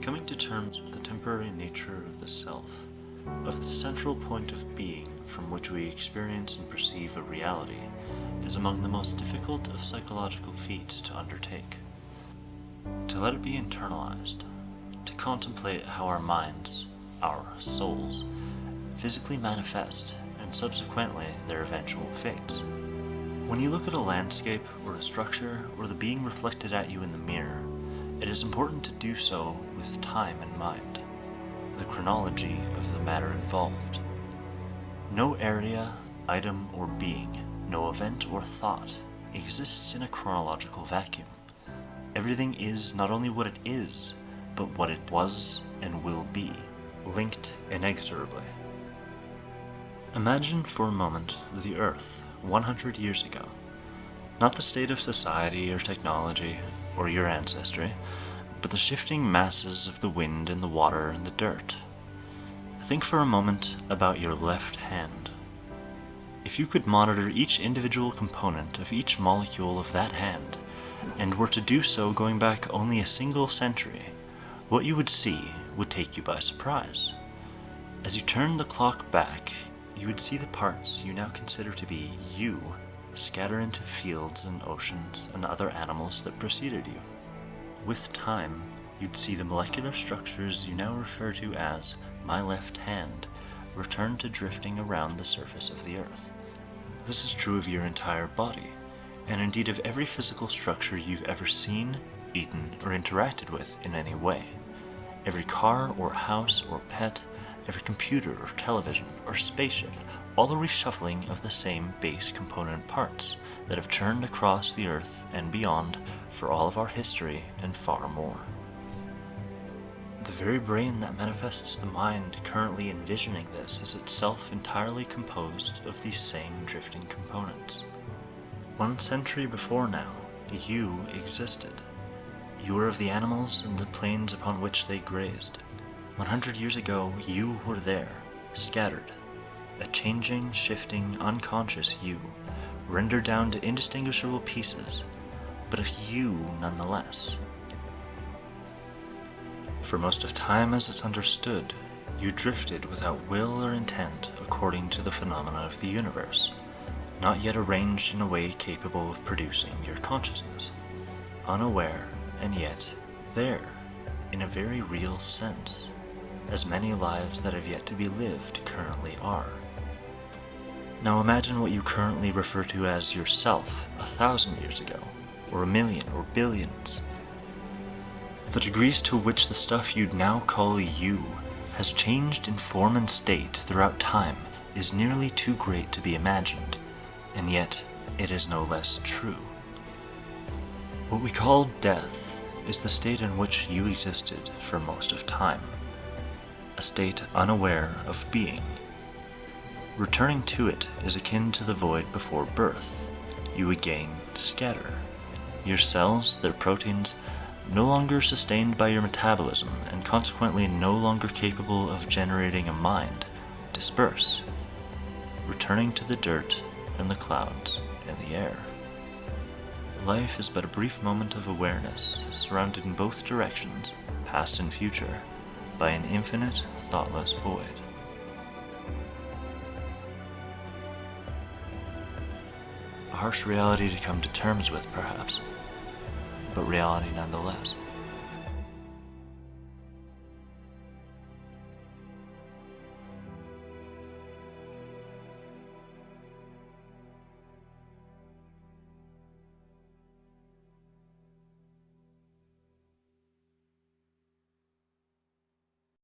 Coming to terms with the temporary nature of the self, of the central point of being from which we experience and perceive a reality, is among the most difficult of psychological feats to undertake. To let it be internalized, to contemplate how our minds, our souls, physically manifest, and subsequently their eventual fates. When you look at a landscape or a structure or the being reflected at you in the mirror, it is important to do so with time in mind, the chronology of the matter involved. No area, item, or being, no event or thought exists in a chronological vacuum. Everything is not only what it is, but what it was and will be, linked inexorably. Imagine for a moment the Earth 100 years ago. Not the state of society or technology or your ancestry, but the shifting masses of the wind and the water and the dirt. Think for a moment about your left hand. If you could monitor each individual component of each molecule of that hand, and were to do so going back only a single century, what you would see would take you by surprise. As you turn the clock back, you would see the parts you now consider to be you scatter into fields and oceans and other animals that preceded you. With time, you'd see the molecular structures you now refer to as my left hand return to drifting around the surface of the Earth. This is true of your entire body, and indeed of every physical structure you've ever seen, eaten, or interacted with in any way. Every car or house or pet, every computer or television or spaceship, all a reshuffling of the same base component parts that have churned across the Earth and beyond for all of our history and far more. The very brain that manifests the mind currently envisioning this is itself entirely composed of these same drifting components. 1 century before now, you existed. You were of the animals and the plains upon which they grazed. 100 years ago, you were there, scattered. A changing, shifting, unconscious you, rendered down to indistinguishable pieces, but a you nonetheless. For most of time as it's understood, you drifted without will or intent according to the phenomena of the universe, not yet arranged in a way capable of producing your consciousness. Unaware, and yet there, in a very real sense, as many lives that have yet to be lived currently are. Now imagine what you currently refer to as yourself 1,000 years ago, or 1,000,000 or billions. The degrees to which the stuff you'd now call you has changed in form and state throughout time is nearly too great to be imagined, and yet it is no less true. What we call death is the state in which you existed for most of time, a state unaware of being. Returning to it is akin to the void before birth. You again scatter. Your cells, their proteins, no longer sustained by your metabolism and consequently no longer capable of generating a mind, disperse, returning to the dirt and the clouds and the air. Life is but a brief moment of awareness, surrounded in both directions, past and future, by an infinite, thoughtless void. A harsh reality to come to terms with, perhaps, but reality nonetheless.